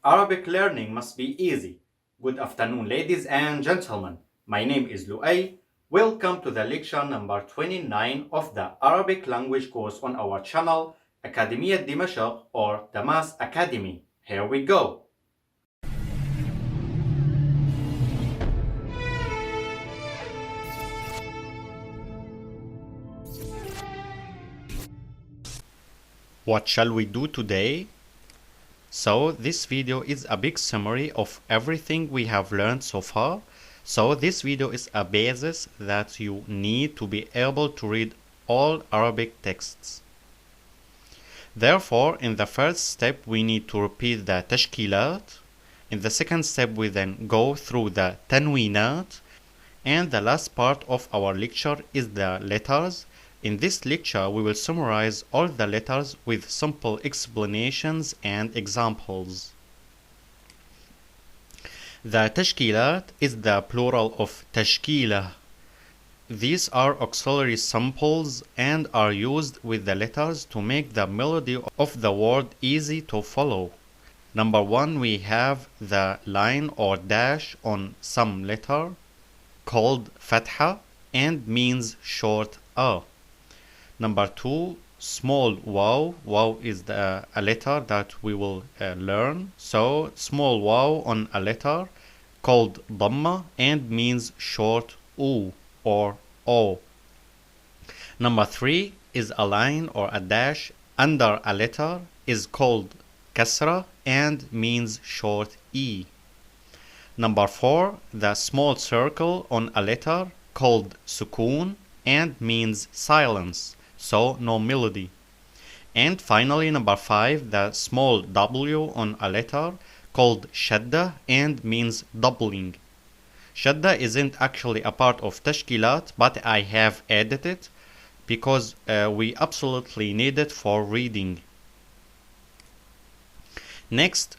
Arabic learning must be easy. Good afternoon, ladies and gentlemen. My name is Luay. Welcome to the lecture number 29 of the Arabic language course on our channel, Academia Dimashq or Damas Academy. Here we go. What shall we do today? So this video is a big summary of everything we have learned so far. So this video is a basis that you need to be able to read all Arabic texts. Therefore, in the first step, we need to repeat the tashkilat. In the second step, we then go through the tanwinat. And the last part of our lecture is the letters. In this lecture, we will summarize all the letters with simple explanations and examples. The tashkilat is the plural of tashkila. These are auxiliary samples and are used with the letters to make the melody of the word easy to follow. Number one, we have the line or dash on some letter called fatha and means short a. Number two, small waw. Waw is a letter that we will learn. So small waw on a letter called dhamma and means short u or o. Number three is a line or a dash under a letter is called kasra and means short e. Number four, the small circle on a letter called sukoon and means silence. So no melody. And finally, number five, the small w on a letter called shadda and means doubling. Shadda isn't actually a part of tashkilat, but I have added it because we absolutely need it for reading. Next,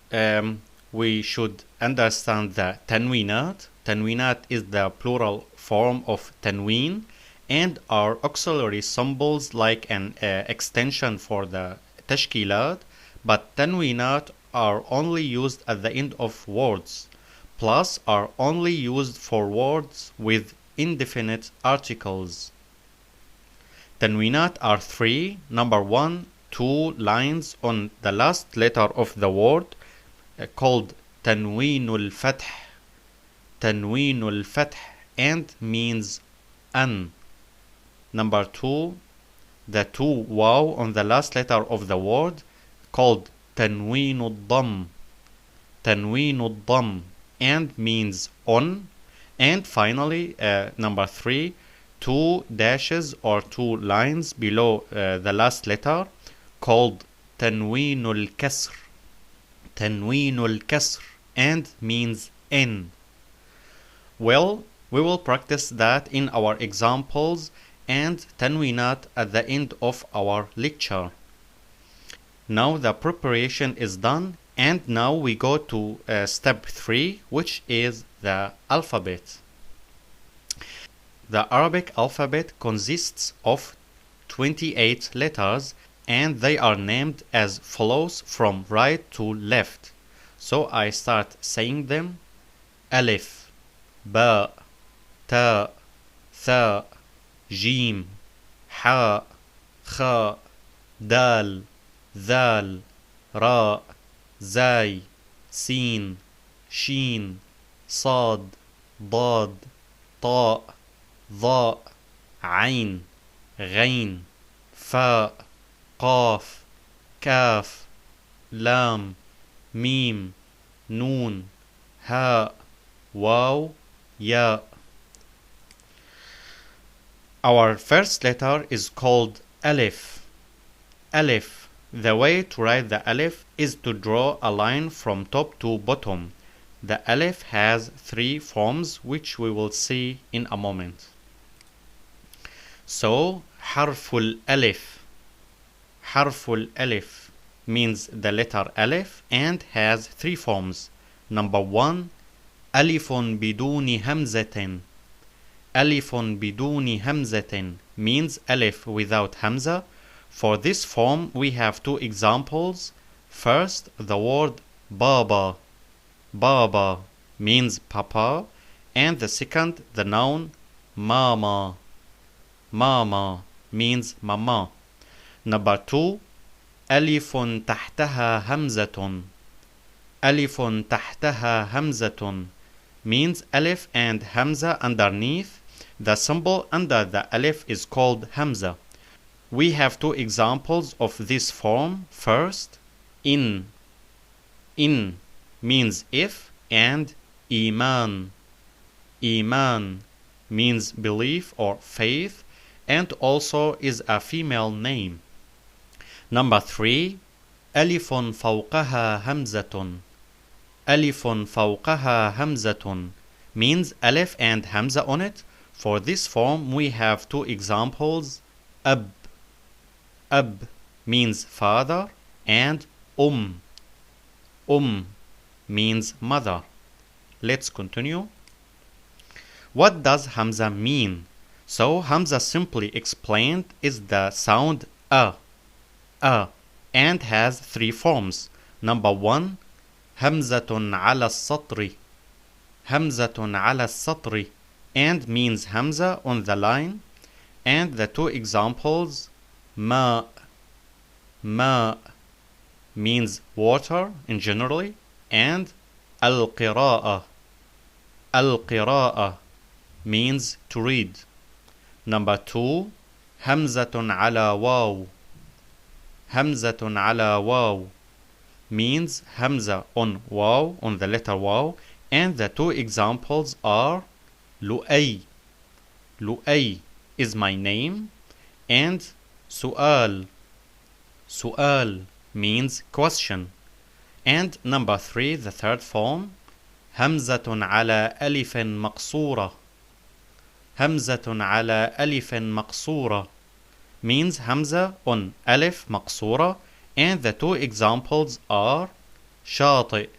we should understand the tanwinat. Tanwinat is the plural form of tanween and are auxiliary symbols like an extension for the tashkilat, but tanwinat are only used at the end of words, plus are only used for words with indefinite articles. Tanwinat are three. Number one, two lines on the last letter of the word called tanweenul fath. Tanweenul fath and means an. Number two, the two waw on the last letter of the word called tanweenul dhamm. Tanweenul dhamm and means on. And finally, number three, two dashes or two lines below the last letter called tanweenul kasr. Tanweenul kasr and means n. Well, we will practice that in our examples and tanwinat at the end of our lecture. Now the preparation is done and now we go to step 3, which is the alphabet. The Arabic alphabet consists of 28 letters and they are named as follows from right to left. So I start saying them: Alif, Ba, Ta, Tha, Jim, Ha, Kha, Dal, Zal, Ra, Zay, Sin, Shin, Sad, Dad, Ta, Dha, Ain, Ghain, Fa, Qaf, Kaf, Lam, Mim, Noon, Ha, Waw, Ya. Our first letter is called Alif. Alif. The way to write the Alif is to draw a line from top to bottom. The Alif has three forms which we will see in a moment. So, Harful Alif. Harful Alif means the letter Alif and has three forms. Number one, Alifun biduni hamzatin. Alifun biduni hamzatin means Alif without Hamza. For this form we have two examples. First, the word Baba. Baba means papa. And the second, the noun mama. Mama means mama. Number 2, ألف تحتها همزة. ألف تحتها همزة means alif and hamza underneath. The symbol under the alif is called hamza. We have 2 examples of this form. First, in. In means if, and iman. Iman means belief or faith, and also is a female name. Number 3, ألف فوقها همزة. ألف فوقها همزة means alif and hamza on it. For this form we have 2 examples. Ab. Ab means father, and means mother. Let's continue. What does hamza mean? So hamza, simply explained, is the sound a, and has 3 forms. Number 1, همزة على السطر. همزة على السطر and means hamza on the line. And the 2 examples, ma means water in generally, and al-qira'a means to read. Number 2, همزة على واو. همزة على واو means hamza on waw, on the letter waw. And the 2 examples are lu'ay. Lu'ay is my name, and su'al means question. And number 3, the 3rd form, همزة على ألف مقصورة. همزة على ألف مقصورة means hamza on alif maqsura. And the 2 examples are شاطئ.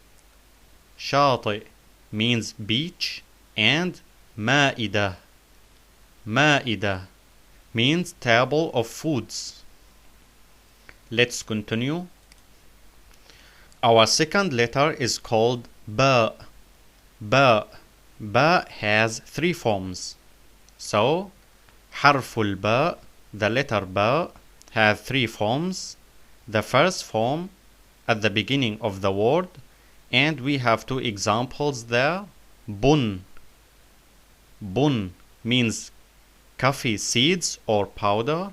شاطئ means beach, and مائدة. مائدة means table of foods. Let's continue. Our second letter is called ba. Ba. Ba has 3 forms. So حرف الباء, the letter ba, has 3 forms. The first form at the beginning of the word, and we have 2 examples there. Bun. Bun means coffee seeds or powder,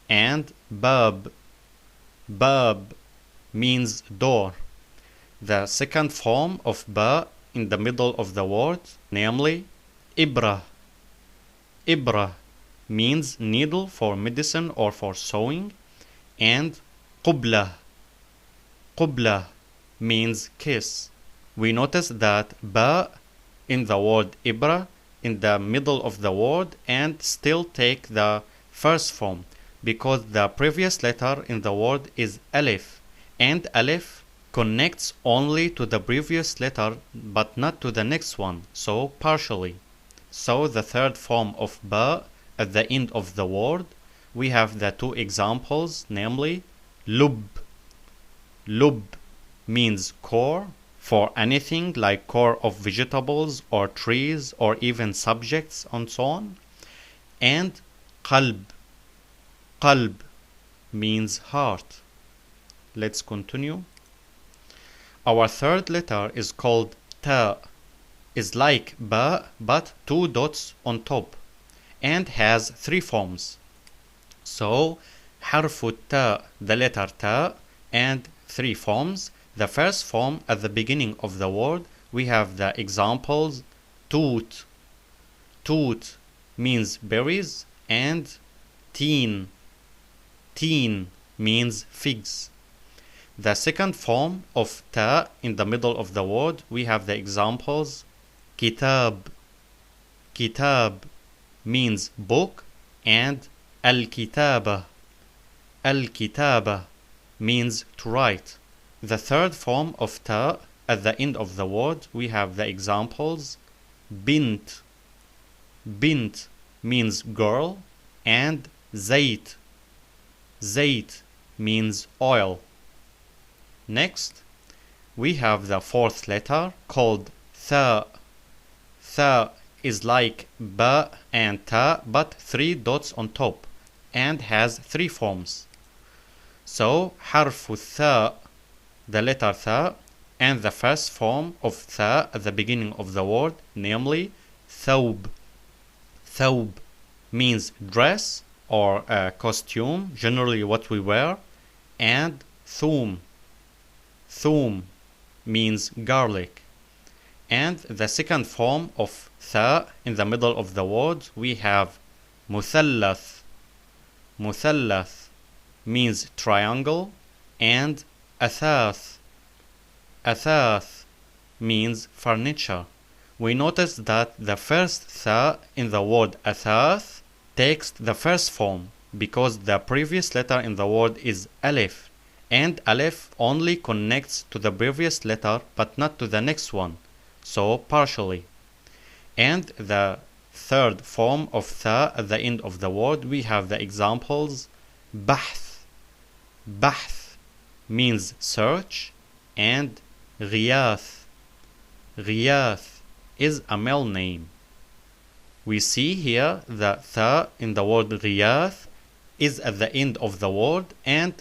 and bab. Bab means door. The second form of ba in the middle of the word, namely ibra. Ibra means needle for medicine or for sewing, and qubla. Qubla means kiss. We notice that ba in the word ibra in the middle of the word and still take the first form, because the previous letter in the word is alif, and alif connects only to the previous letter but not to the next one, so partially. So the 3rd form of ba at the end of the word, we have the 2 examples, namely lub. Lub means core, for anything like core of vegetables or trees or even subjects and so on. And qalb. Qalb means heart. Let's continue. Our 3rd letter is called ta. Is like ba but 2 dots on top, and has 3 forms. So حرف التاء, the letter ta, and 3 forms. The first form at the beginning of the word, we have the examples توت. توت means berries, and teen. Teen means figs. The second form of ta in the middle of the word, we have the examples kitab. Kitab means book, and al-kitaba. Al-kitaba means to write. The third form of ta at the end of the word, we have the examples bint. Bint means girl, and zayt. Zayt means oil. Next, we have the fourth letter called tha. Tha is like ba and ta but 3 dots on top and has 3 forms. So حرف الثاء, the letter tha, and the first form of tha at the beginning of the word, namely ثوب. ثوب means dress or costume, generally what we wear, and thum. Thum means garlic. And the second form of tha in the middle of the word, we have مثلث. مثلث means triangle, and أثاث. أثاث means furniture. We notice that the first tha in the word أثاث takes the first form because the previous letter in the word is Alif, and Alif only connects to the previous letter but not to the next one, so partially. And the third form of tha at the end of the word, we have the examples بحث. بحث means search, and غياث. غياث is a male name. We see here the tha in the word غياث is at the end of the word and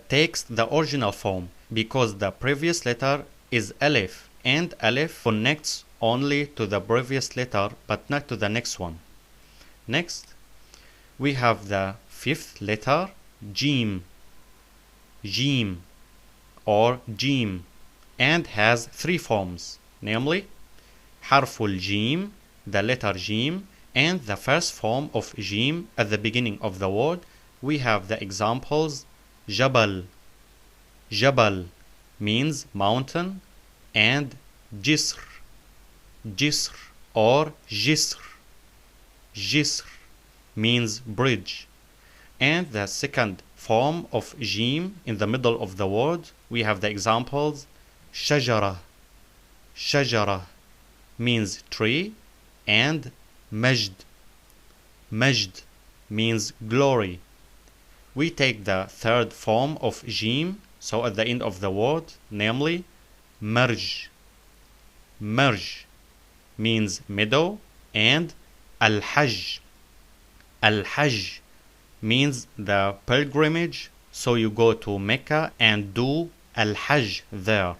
takes the original form because the previous letter is Alif, and Alif connects only to the previous letter but not to the next one. Next, we have the fifth letter Jim. Jim or Jim, and has 3 forms, namely حرف الجيم, the letter Jim, and the first form of Jim at the beginning of the word. We have the examples جبل. جبل means mountain, and جسر. جسر or جسر. جسر means bridge. And the second form of Jim in the middle of the word, we have the examples شجرة. شجرة means tree, and مجد. مجد means glory. We take the third form of Jim, so at the end of the word, namely مرج. مرج means meadow, and الحج. الحج means the pilgrimage, so you go to Mecca and do al-Hajj there.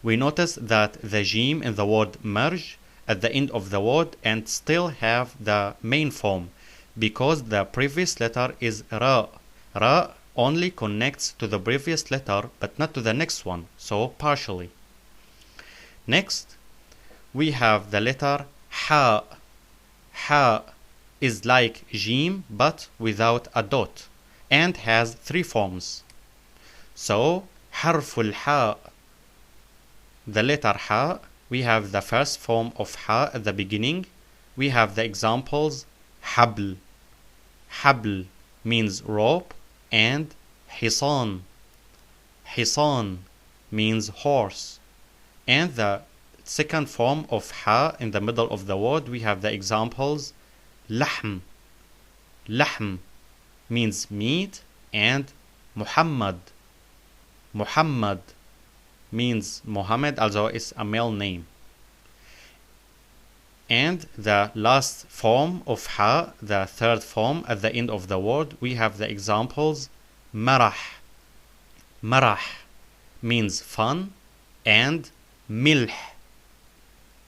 We notice that the Jim in the word marj at the end of the word and still have the main form because the previous letter is Ra. Ra only connects to the previous letter but not to the next one, so partially. Next, we have the letter Ha. Ha is like Jim but without a dot and has 3 forms. So حرف الحاء, the letter Ha, we have the first form of Ha at the beginning. We have the examples حبل. حبل means rope, and حصان. حصان means horse. And the second form of Ha in the middle of the word, we have the examples لحم. لحم means meat, and Muhammad. Muhammad means Muhammad, also is a male name. And the last form of Ha, the third form at the end of the word, we have the examples مرح. مرح means fun, and ملح.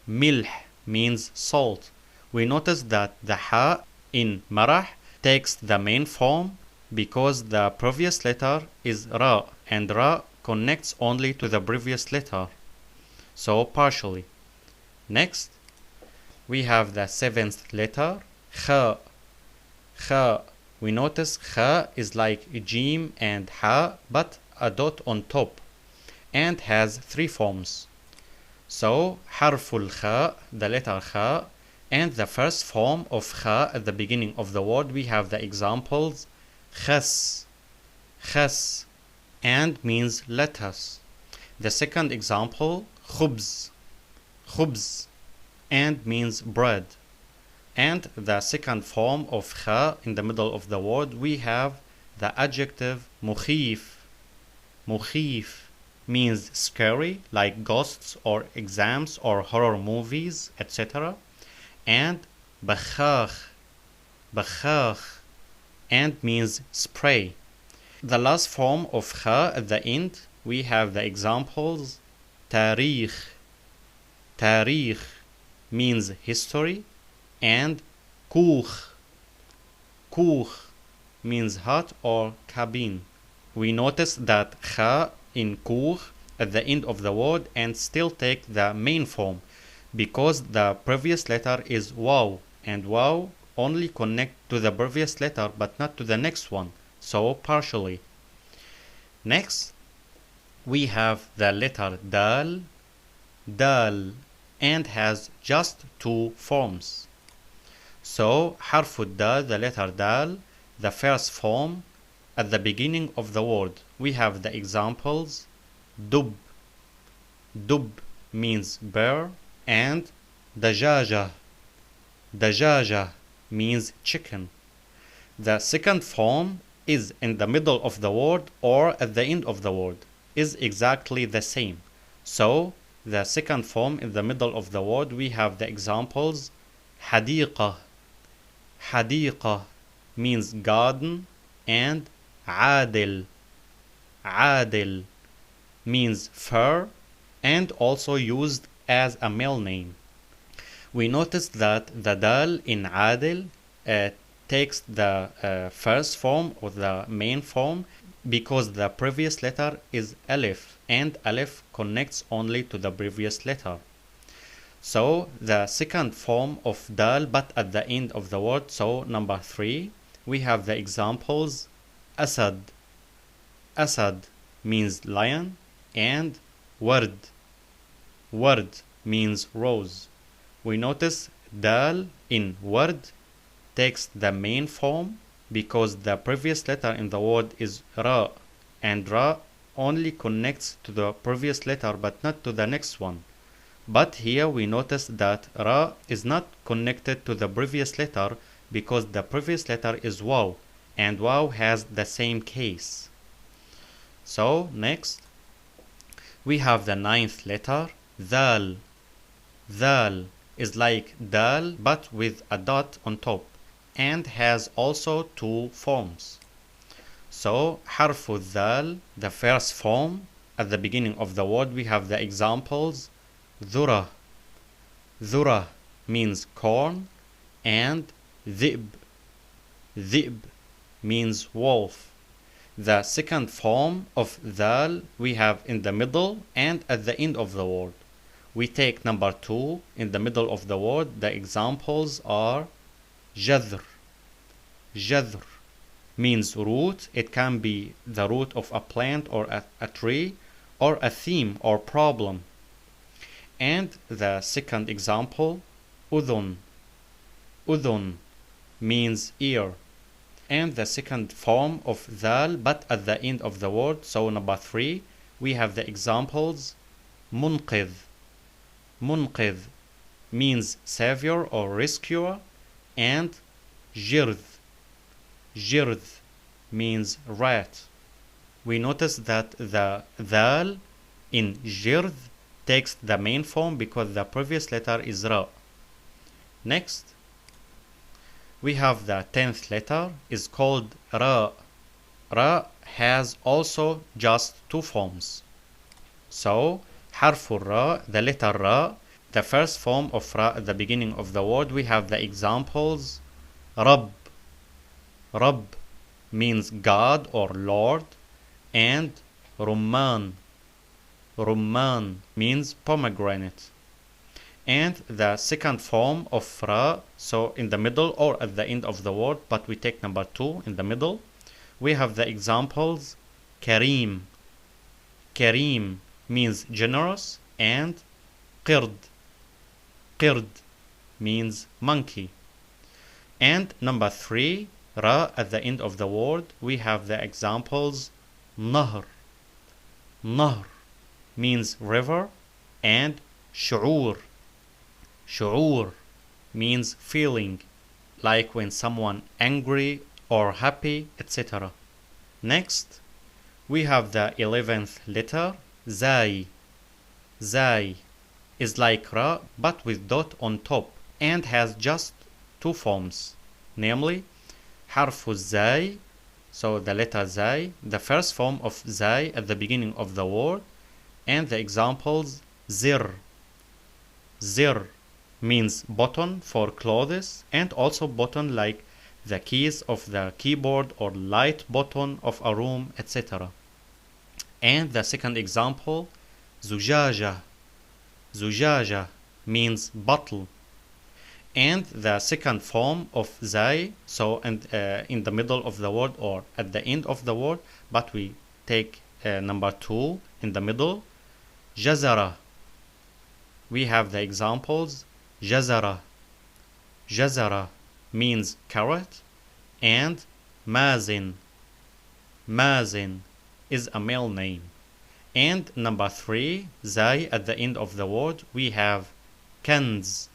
ملح means salt. We notice that the Ha in marah takes the main form because the previous letter is Ra, and Ra connects only to the previous letter, so partially. Next, we have the 7th letter Kha. Kha. We notice Kha is like Jim and Ha but a dot on top and has 3 forms. So حرف الخاء, the letter Kha, and the first form of Kha at the beginning of the word, we have the examples خس. خس and means lettuce. The second example خبز. خبز and means bread. And the second form of Kha in the middle of the word, we have the adjective مخيف. مخيف means scary, like ghosts or exams or horror movies, etc. And بخاخ, بخاخ, and means spray. The last form of kha at the end, we have the examples. تاريخ, تاريخ means history, and كوخ, كوخ means hut or cabin. We notice that kha in كوخ at the end of the word and still take the main form because the previous letter is waw, and waw only connect to the previous letter but not to the next one, so partially. Next, we have the letter dal, dal, and has just two forms. So حرف الدال, the letter dal, the first form at the beginning of the word. We have the examples. Dub, dub means bear, and dajaja, dajaja means chicken. The second form is in the middle of the word or at the end of the word, is exactly the same. So the second form in the middle of the word, we have the examples. حديقة, حديقة means garden, and عادل, عادل means fur, and also used as a male name. We noticed that the dal in عادل takes the first form or the main form because the previous letter is Alif, and Alif connects only to the previous letter. So the second form of dal but at the end of the word, so number 3, we have the examples. Asad, Asad means lion, and ward, ward means rose. We notice dal in ward takes the main form because the previous letter in the word is ra, and ra only connects to the previous letter but not to the next one. But here we notice that ra is not connected to the previous letter because the previous letter is waw, and waw has the same case. So next, we have the 9th letter, dal. Dal is like dal but with a dot on top, and has also two forms. So حرف الذال, the first form at the beginning of the word, we have the examples. ذرة, ذرة means corn, and ذئب, ذئب means wolf. The second form of ذال we have in the middle and at the end of the word. We take number 2 in the middle of the word. The examples are جذر, جذر means root. It can be the root of a plant or a tree, or a theme or problem. And the second example, أذن, أذن means ear. And the second form of ذال but at the end of the word, so number 3, we have the examples. منقذ, منقذ means savior or rescuer, and جرذ, جرذ means rat. We notice that the ذال in جرذ takes the main form because the previous letter is ra. Next, we have the 10th letter is called ra. Ra has also just two forms. So حرف الراء, the letter ra, the first form of ra at the beginning of the word, we have the examples. رب, رب means God or Lord, and rumman, rumman means pomegranate. And the second form of ra, so in the middle or at the end of the word, but we take number 2 in the middle, we have the examples. Kareem, Kareem means generous, and qird, qird means monkey. And number 3, ra at the end of the word, we have the examples. Nahr, nahr means river, and shu'ur, shu'ur means feeling, like when someone angry or happy, etc. Next, we have the 11th letter, Zai. Zai is like Ra but with dot on top and has just two forms, namely حرف الزاي, so the letter Zai, the first form of Zai at the beginning of the word, and the examples zir. Zir means button for clothes and also button like the keys of the keyboard or light button of a room, etc. And the second example, zujaja. Zujaja means bottle. And the second form of zai, so in the middle of the word or at the end of the word, but we take number 2 in the middle, jazara. We have the examples, jazara. Jazara means carrot, and mazin. Mazin is a male name. And number 3, zai, at the end of the word, we have kanz.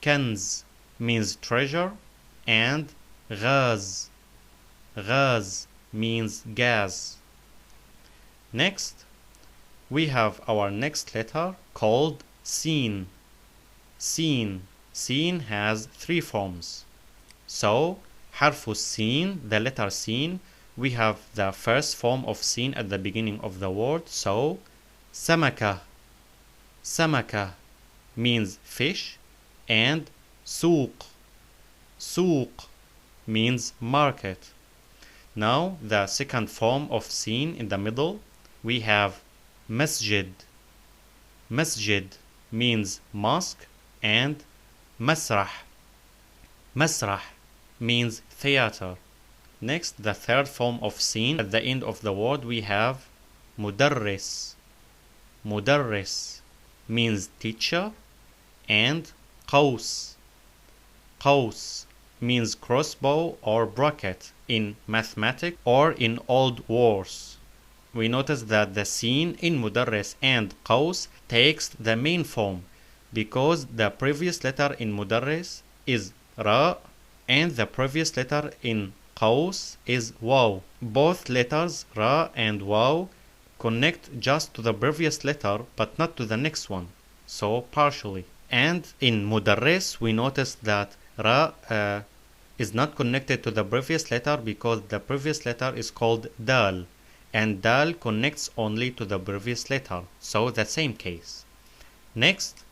Kanz means treasure, and ghaz. Ghaz means gas. Next, we have our next letter called Sin. Sin. Sin has 3 forms. So, حرف السين, the letter Sin, we have the first form of Sin at the beginning of the word. So, samaka. Samaka means fish, and suq. Suq means market. Now, the second form of Sin in the middle, we have masjid. Masjid means mosque, and masrah. Masrah means theater. Next, the third form of Sin at the end of the word, we have mudarris. Mudarris means teacher, and qaus. Qaus means crossbow or bracket in mathematics or in old wars. We notice that the Sin in mudarris and qaus takes the main form because the previous letter in mudarris is ra and the previous letter in qaus is waw. Both letters ra and waw connect just to the previous letter but not to the next one, so partially. And in mudarris we notice that ra is not connected to the previous letter because the previous letter is called dal, and dal connects only to the previous letter, so the same case. Next,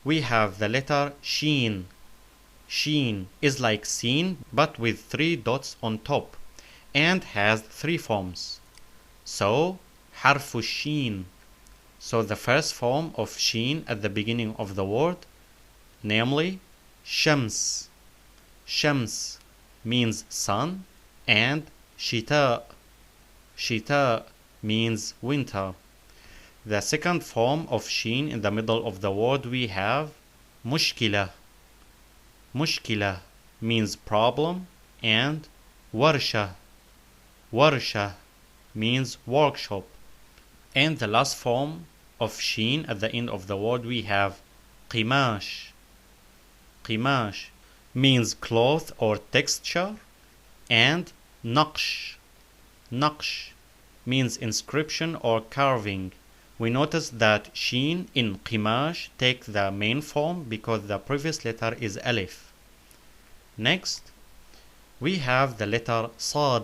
we have the letter Shin. Shin is like Sin but with 3 dots on top and has 3 forms. So, حرف الشين. So the first form of Shin at the beginning of the word, namely Shams. Shams means sun, and Shita. Shita means winter. The second form of Shin in the middle of the word, we have Mushkila. Mushkila means problem, and Warsha. Warsha means workshop. And the last form of Shin at the end of the word, we have Qimash. Qimash means cloth or texture, and Naqsh. Naqsh means inscription or carving. We notice that Shin in Qimash take the main form because the previous letter is Alif. Next, we have the letter Sad.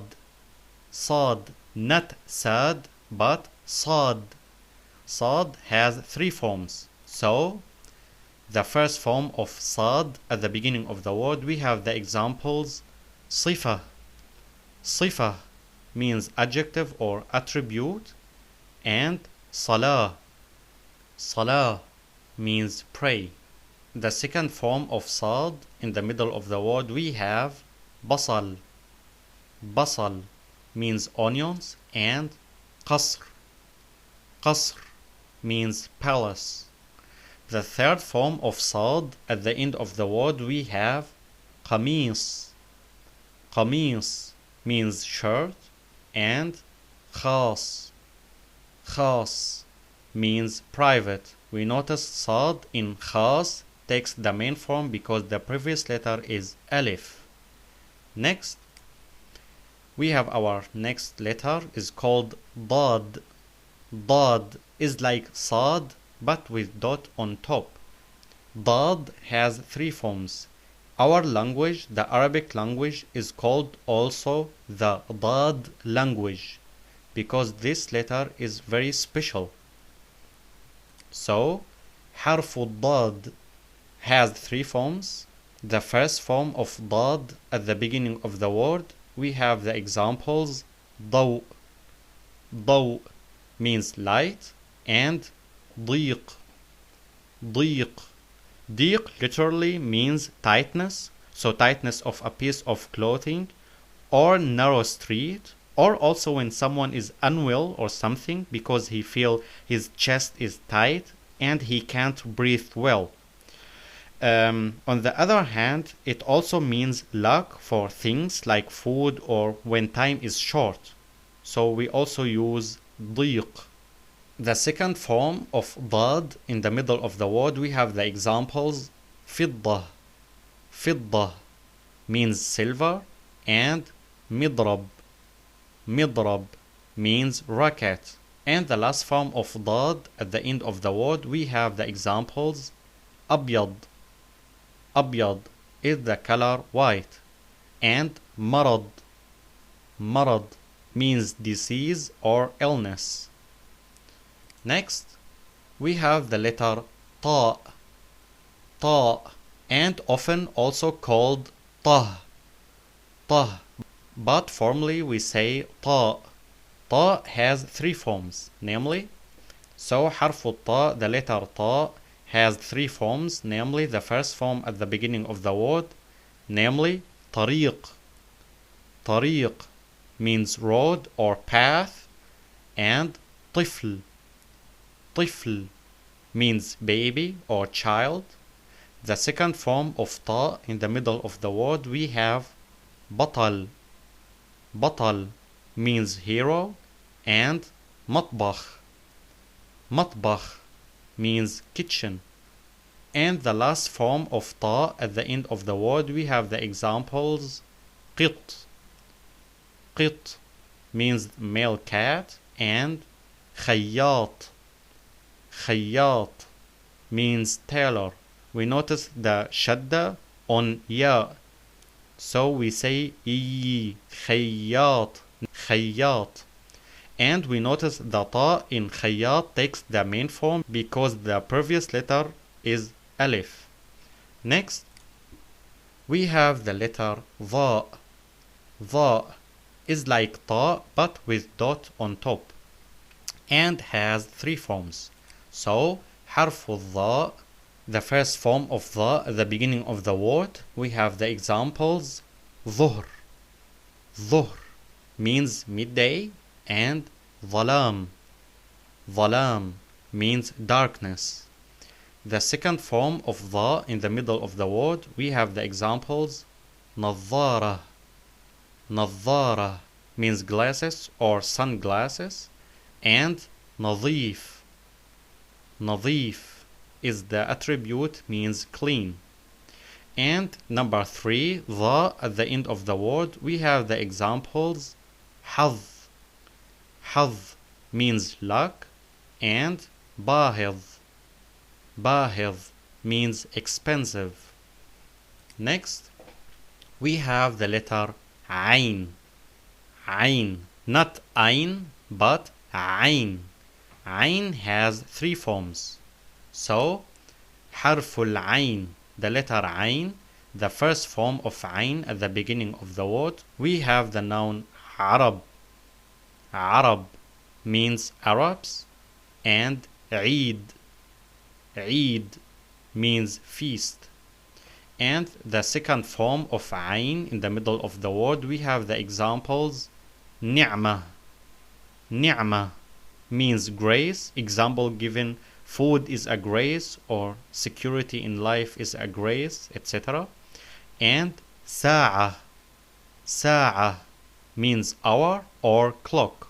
Sad, not Sad, but Sad. Sad has 3 forms. So, the first form of Sad at the beginning of the word, we have the examples Sifa. Sifa means adjective or attribute, and Salah. Salah means pray. The second form of Sad in the middle of the word, we have Basal. Basal means onions, and Qasr. Qasr means palace. The third form of Sad at the end of the word, we have Qamis. Qamis means shirt, and Khas. Khas means private. We notice Sad in Khas takes the main form because the previous letter is Alif. Next, we have our next letter is called Dad. Dad is like sad but with dot on top. Dad has three forms. Our language, the Arabic language, is called also the Dad language because this letter is very special. So, حرف الضاد has three forms. The first form of ضاد at the beginning of the word, we have the examples ضوء. ضوء means light, and ضيق. ضيق. ضيق literally means tightness, so tightness of a piece of clothing or narrow street, or also when someone is unwell or something because he feel his chest is tight and he can't breathe well. On the other hand, it also means luck for things like food or when time is short. So we also use ضيق. The second form of ضاد in the middle of the word, we have the examples فضة. فضة means silver, and مضرب. مضرب means rocket. And the last form of ضاد at the end of the word, we have the examples أبيض. أبيض is the color white, and مرض. مرض means disease or illness. Next, we have the letter طاء. طاء, and often also called طه. طه, but formally we say طاء. طاء has three forms, namely, so حرف الطاء, the letter طاء, has three forms, namely the first form at the beginning of the word, namely طريق. طريق means road or path, and طفل. طفل means baby or child. The second form of طاء in the middle of the word, we have بطل. بطل means hero, and مطبخ. مطبخ means kitchen. And the last form of طاء at the end of the word, we have the examples قط. قط means male cat, and خياط. خياط means tailor. We notice the shadda on ya, so we say إي خياط. خياط. And we notice the ta in خياط takes the main form because the previous letter is Alif. Next, we have the letter ظاء. ظاء is like ta but with dot on top, and has three forms. So, حرف الظاء, the first form of ظاء at the beginning of the word, we have the examples ظهر. ظهر means midday, and ظلام. ظلام means darkness. The second form of ظاء in the middle of the word, we have the examples نظارة. نظارة means glasses or sunglasses, and نظيف. نظيف is the attribute, means clean. And number three, ظا at the end of the word, we have the examples حظ. حظ means luck, and باهظ. باهظ means expensive. Next, we have the letter عين. عين, not عين, but عين. عين has three forms. So, حرف العين, the letter عين, the first form of عين at the beginning of the word, we have the noun عرب. عرب means Arabs, and عيد. عيد means feast. And the second form of عين in the middle of the word, we have the examples نعمة. نعمة means grace. Example given, food is a grace, or security in life is a grace, etc. And ساعة. ساعة means hour or clock.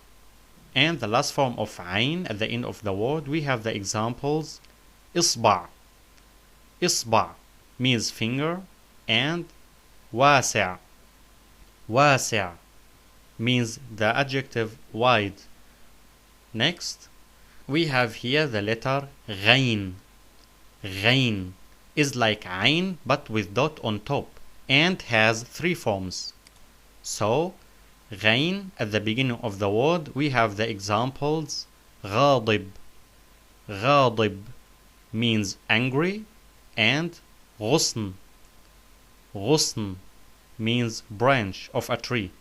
And the last form of عين at the end of the word, we have the examples إصبع. إصبع means finger, and واسع. واسع means the adjective wide. Next, we have here the letter Ghain. Ghain is like Ain but with dot on top and has three forms. So, Ghain at the beginning of the word, we have the examples. غاضب. غاضب means angry, and غصن. غصن means branch of a tree.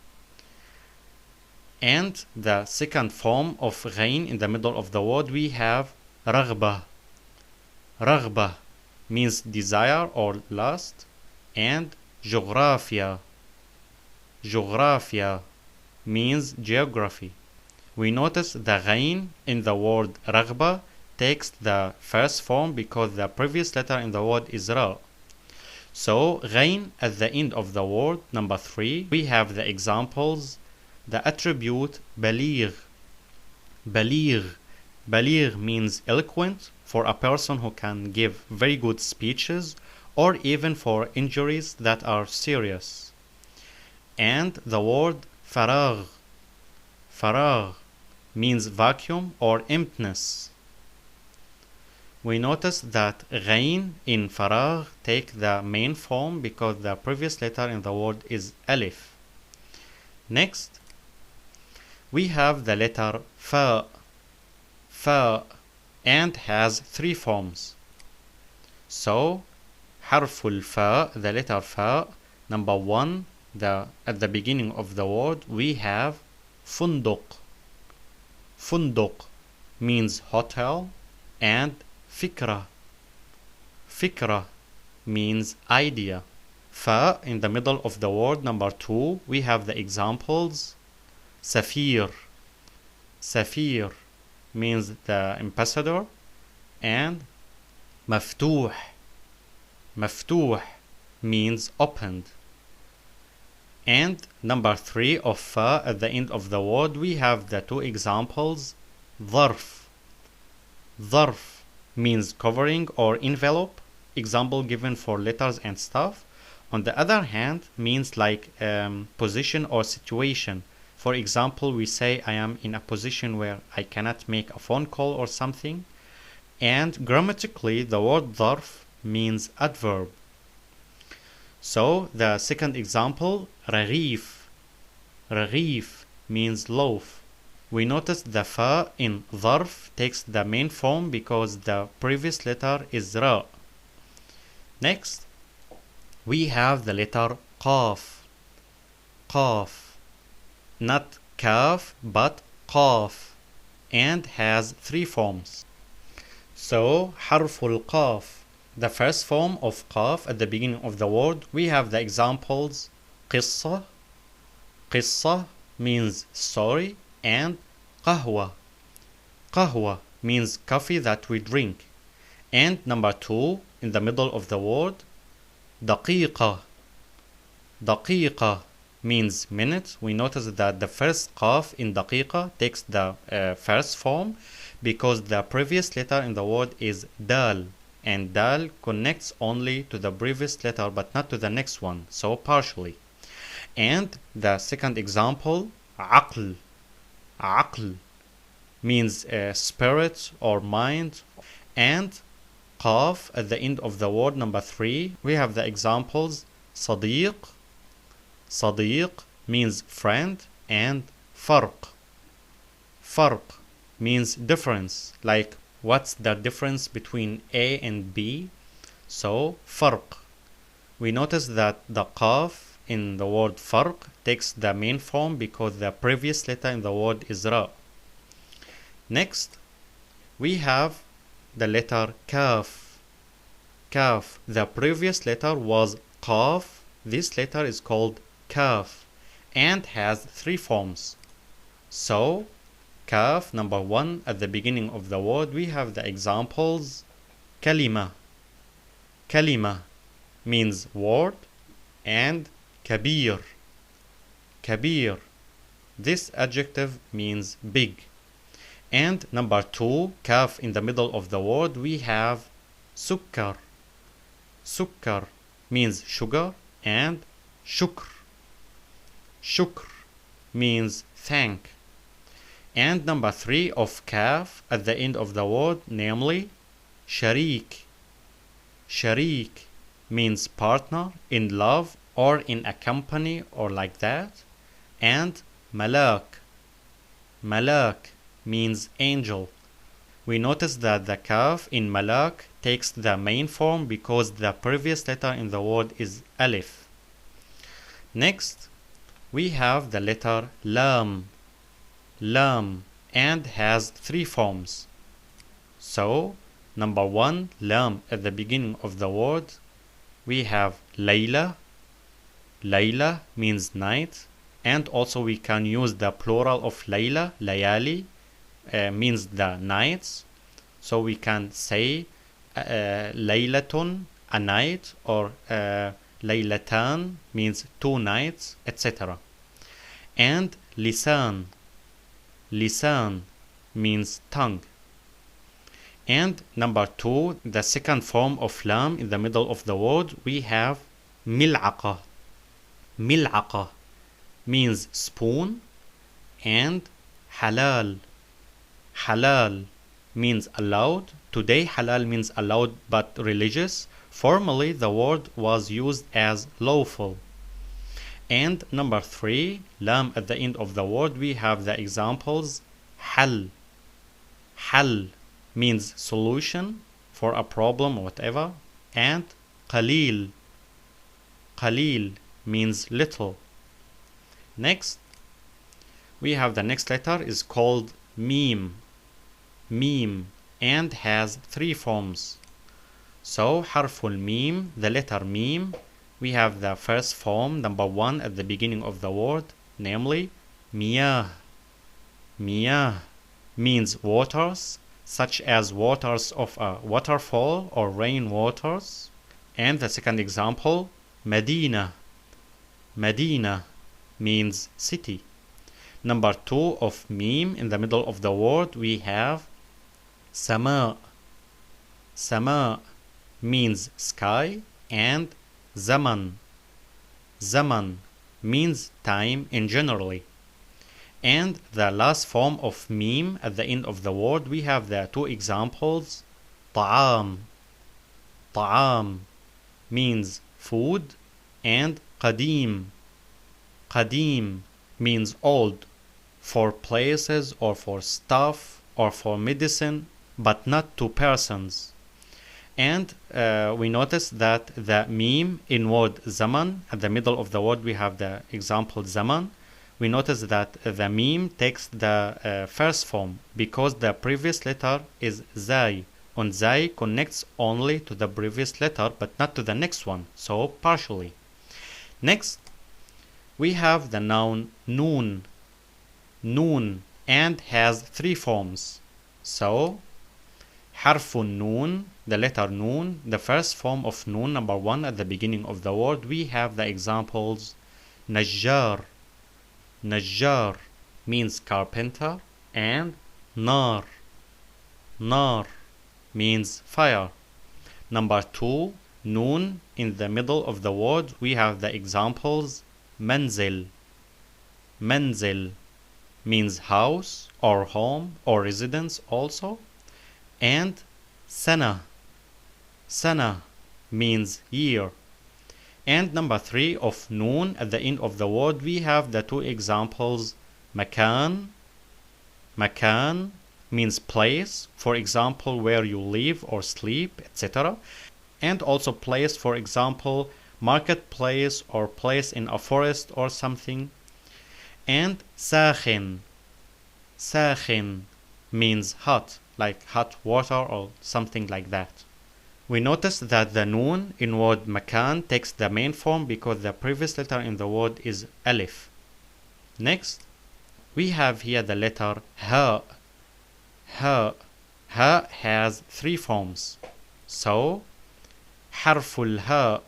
And the second form of Ghain in the middle of the word, we have رغبة. رغبة means desire or lust, and جغرافيا. جغرافيا means geography. We notice the Ghain in the word رغبة takes the first form because the previous letter in the word is Ra. So Ghain at the end of the word, number 3, we have the examples. The attribute بليغ. بليغ. بليغ means eloquent, for a person who can give very good speeches, or even for injuries that are serious. And the word فراغ. فراغ means vacuum or emptiness. We notice that Ghain in فراغ take the main form because the previous letter in the word is Alif. Next, we have the letter fa. Fa and has three forms. So, حرف الفاء, the letter fa, number 1, at the beginning of the word we have فندق. فندق means hotel, and fikra. Fikra means idea. Fa in the middle of the word, number 2, we have the examples. Safir. Safir means the ambassador, and مفتوح. مفتوح means opened. And number 3 of fa at the end of the word, we have the two examples. ظرف. ظرف means covering or envelope, example given for letters and stuff. On the other hand, means like position or situation. For example, we say I am in a position where I cannot make a phone call or something. And grammatically, the word ظرف means adverb. So the second example, رغيف. رغيف means loaf. We notice the fa in ظرف takes the main form because the previous letter is ra. Next, we have the letter قاف. قاف. Not kaf, but قاف, and has three forms. So, حرف القاف. The first form of قاف at the beginning of the word, we have the examples. قصة. قصة means story, and قهوة. قهوة means coffee that we drink. And number 2, in the middle of the word, دقيقة. دقيقة means minute. We notice that the first قاف in دقيقة takes the first form because the previous letter in the word is dal, and dal connects only to the previous letter but not to the next one, so partially. And the second example, عقل. عقل means spirit or mind. And قاف at the end of the word, number 3, we have the examples. صديق. صديق means friend, and فرق. فرق means difference, like what's the difference between A and B. So فرق. We notice that the قاف in the word فرق takes the main form because the previous letter in the word is ra. Next, we have the letter كاف. كاف. The previous letter was قاف. This letter is called كاف and has three forms. So, كاف, number 1, at the beginning of the word, we have the examples. كلمة. كلمة means word, and كبير. كبير. This adjective means big. And number 2, كاف in the middle of the word, we have سكر. سكر means sugar, and شكر. شكر means thank. And number 3 of kaf at the end of the word, namely sharik. Sharik means partner in love or in a company or like that. And malak. Malak means angel. We notice that the kaf in malak takes the main form because the previous letter in the word is alif. Next, we have the letter lam. Lam, and has 3 forms. So, number 1, lam at the beginning of the word. We have layla. Layla means night, and also we can use the plural of layla, layali, means the nights. So we can say laylatun, a night, or laylatan means 2 nights, etc. And lisan. Lisan means tongue. And number 2, the second form of lam in the middle of the word, we have mil'aqa. Mil'aqa means spoon. And halal. Halal means allowed. Today halal means allowed but religious. Formerly the word was used as lawful. And number 3, lam at the end of the word, we have the examples hal. Hal means solution for a problem or whatever. And qalil. Qalil means little. Next, we have the next letter is called mim. Mim, and has 3 forms. So harful mim, the letter mim, we have the first form, number 1 at the beginning of the word, namely miyah. Miyah means waters, such as waters of a waterfall or rain waters. And the second example, Medina. Medina means city. Number 2 of mim in the middle of the word, we have sama. Sama means sky, and zaman. Zaman means time in generally. And the last form of mim at the end of the word, we have the 2 examples. Ta'am. Ta'am means food, and qadim. Qadim means old, for places or for stuff or for medicine, but not to persons. And we notice that the mim in word zaman, at the middle of the word we have the example zaman. We notice that the mim takes the first form because the previous letter is zai, and zai connects only to the previous letter but not to the next one, so partially. Next, we have the noun noon. Noon, and has 3 forms. So harfun noon, the letter noon, the first form of noon, number 1 at the beginning of the word, we have the examples najjar. Najjar means carpenter, and nar. Nar means fire. Number 2, noon, in the middle of the word, we have the examples manzil. Manzil means house or home or residence also. And sana. Sana means year. And number 3 of noon at the end of the word, we have the 2 examples makan. Makan means place, for example where you live or sleep, etc. And also place, for example marketplace or place in a forest or something. And sakhin. Sakhin means hot, like hot water or something like that. We notice that the noon in word makan takes the main form because the previous letter in the word is alif. Next, we have here the letter ha. Ha. Ha has 3 forms. So harful ha,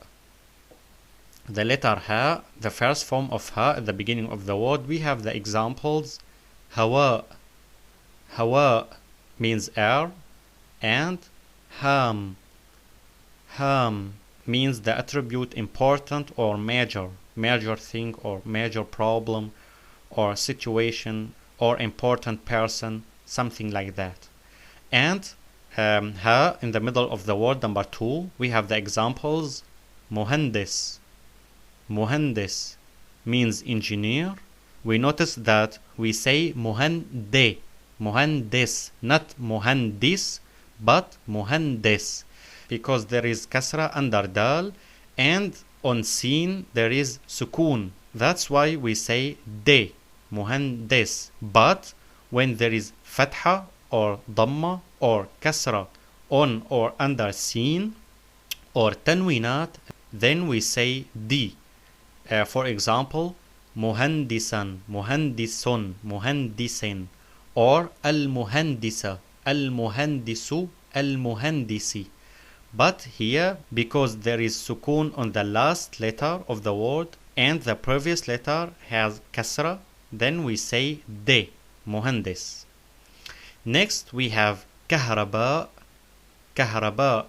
the letter ha, the first form of ha at the beginning of the word, we have the examples hawa. Hawa means air, and ham. Ham means the attribute important or major thing or major problem or situation or important person, something like that. And ha in the middle of the word number 2, we have the examples. Muhandis. Muhandis means engineer. We notice that we say muhande, muhandis, not muhandis, but muhandis, because there is kasra under dal, and on sin there is sukun. That's why we say de, muhandis. But when there is fatha or dhamma or kasra on or under sin or tanwinat, then we say di. For example, muhandisan, muhandisun, muhandisin, or al-muhandisa, al-muhandisu, al-muhandisi. But here, because there is sukun on the last letter of the word and the previous letter has kasra, then we say de, muhandis. Next we have kahraba. Kahraba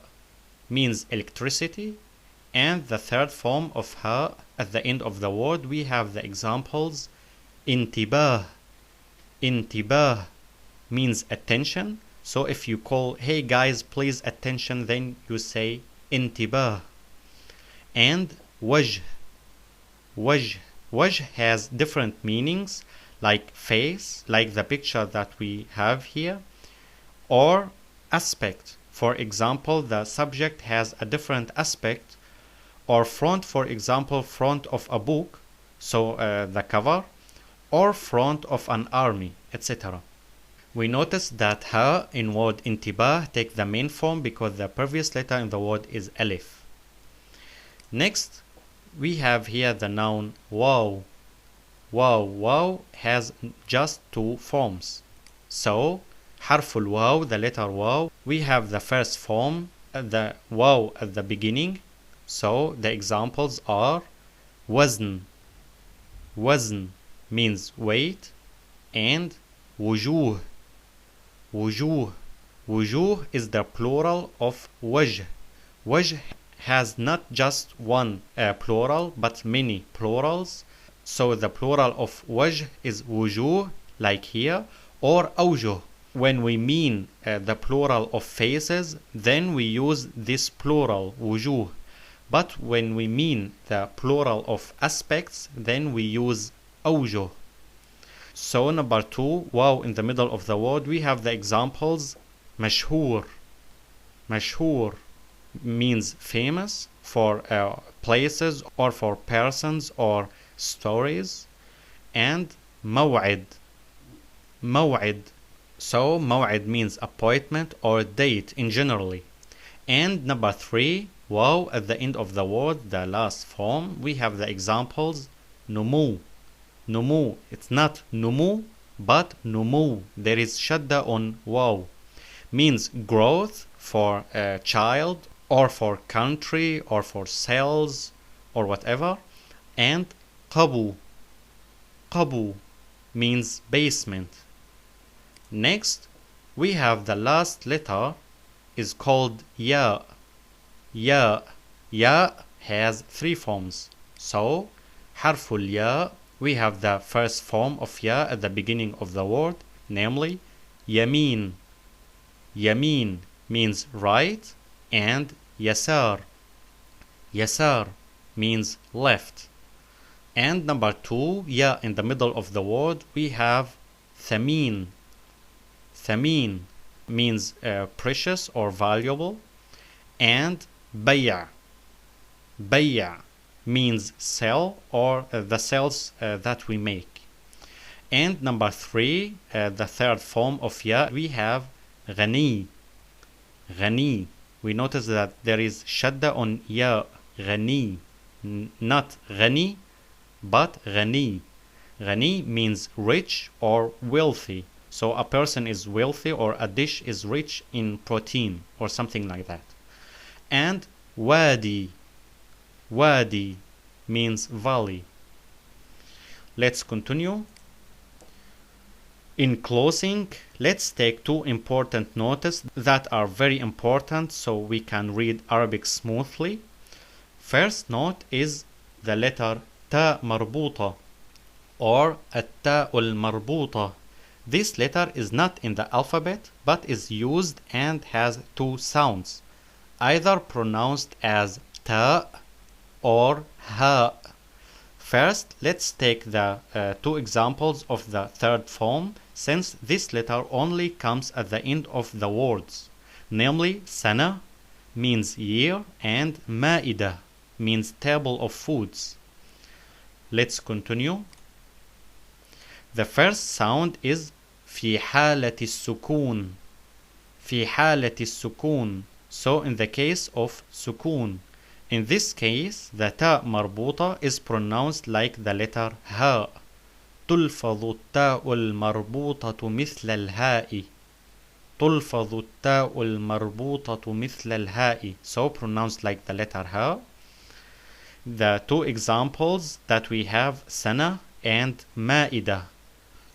means electricity. And the third form of ha at the end of the word, we have the examples. Intibah. Intibah means attention. So if you call, hey guys, please attention, then you say intibah. And wajh. Wajh. Wajh has different meanings, like face, like the picture that we have here, or aspect. For example, the subject has a different aspect, or front, for example, front of a book, so the cover, or front of an army, etc. We notice that ha in word intibah take the main form because the previous letter in the word is alif. Next, we have here the noun wow. Wow. Wow has just two forms. So, harful wow, the letter wow, we have the first form, the wow at the beginning. So the examples are wazn. Wazn means weight, and wujuh. Wujuh. Wujuh is the plural of wajh. Wajh has not just one plural, but many plurals. So the plural of wajh is wujuh, like here, or awjuh. When we mean the plural of faces, then we use this plural, wujuh. But when we mean the plural of aspects, then we use awjuh. So number 2, wow in the middle of the word, we have the examples. Mashhur. Mashhur means famous for places or for persons or stories. And maw'id. Maw'id. So maw'id means appointment or date in generally. And number 3, wow at the end of the word, the last form, we have the examples. Numu. Numu. It's not numu, but numu. There is shadda on wow. Means growth for a child, or for country, or for cells, or whatever. And qabu. Qabu means basement. Next, we have the last letter is called ya. Ya. Ya has 3 forms. So, harful ya, we have the first form of ya at the beginning of the word, namely yamin. Yamin means right, and yasar. Yasar means left. And number 2, ya in the middle of the word, we have thamin. Thamin means precious or valuable. And bay'a. Bay'a means sell, or the sales that we make. And number 3, the third form of ya, we have ghani. Ghani. We notice that there is shadda on ya, ghani. Not ghani, but ghani. Ghani means rich or wealthy. So a person is wealthy, or a dish is rich in protein or something like that. And wadi. Wadi means valley. Let's continue. In closing, let's take 2 important notes that are very important so we can read Arabic smoothly. First note is the letter ta marbuta, or at-ta'ul marbuta. This letter is not in the alphabet, but is used and has two sounds, either pronounced as ta or ha. First, let's take the two examples of the third form, since this letter only comes at the end of the words, namely sana means year and ma'ida means table of foods. Let's continue. The first sound is في حالة السكون. في حالة السكون. So in the case of sukun. In this case, the ta marbuta is pronounced like the letter ha. تلفظ التاء المربوطة مثل الهاء. تلفظ التاء المربوطة مثل الهاء. So pronounced like the letter ha. The two examples that we have sana and ma'ida.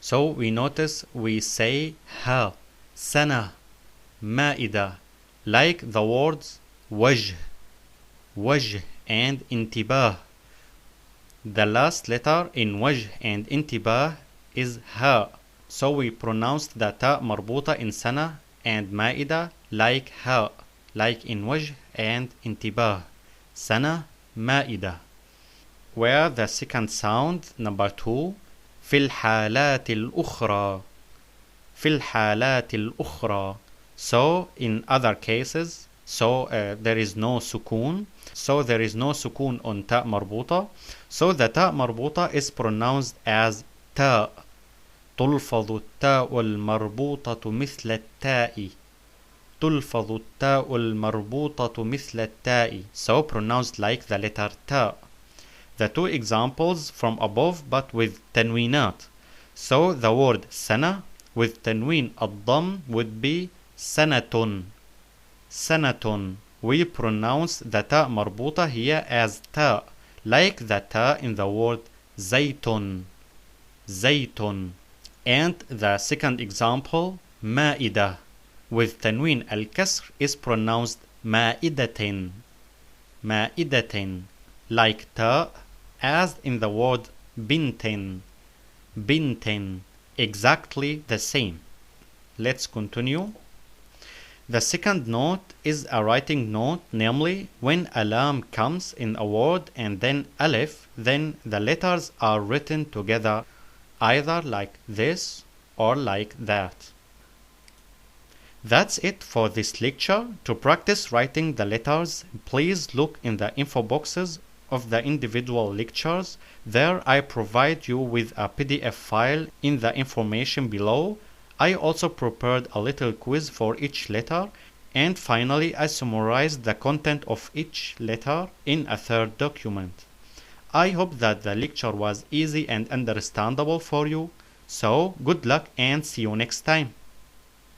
So we notice we say ha, sana, ma'ida, like the words wajh, wajh and intibah. The last letter in wajh and intibah is ha. So we pronounced the ta marbuta in sana and ma'ida like ha, like in wajh and intibah. Sana, ma'ida. Where the second sound, number 2, في الحالات الأخرى. في الحالات الأخرى. So in other cases, there is no sukun. So there is no sukun on ta marbuta. So the ta marbuta is pronounced as ta. تلفظ التاء المربوطة مثل التاء. تلفظ التاء المربوطة مثل التاء. So pronounced like the letter ta. The two examples from above but with tanweenat. So the word sana with tanween ad-dam would be sanatun. Sanatun. We pronounce the ta marbuta here as ta, like the ta in the word zaytun. Zaytun. And the second example, ma'ida, with tanween al-kasr is pronounced ma'idatin. Ma'idatin. Like ta, as in the word bintin. Bintin. Exactly the same. Let's continue. The second note is a writing note, namely when a lam comes in a word and then alif, then the letters are written together either like this or like that. That's it for this lecture. To practice writing the letters, please look in the info boxes of the individual lectures. There I provide you with a PDF file in the information below. I also prepared a little quiz for each letter, and finally I summarized the content of each letter in a third document. I hope that the lecture was easy and understandable for you. So good luck and see you next time.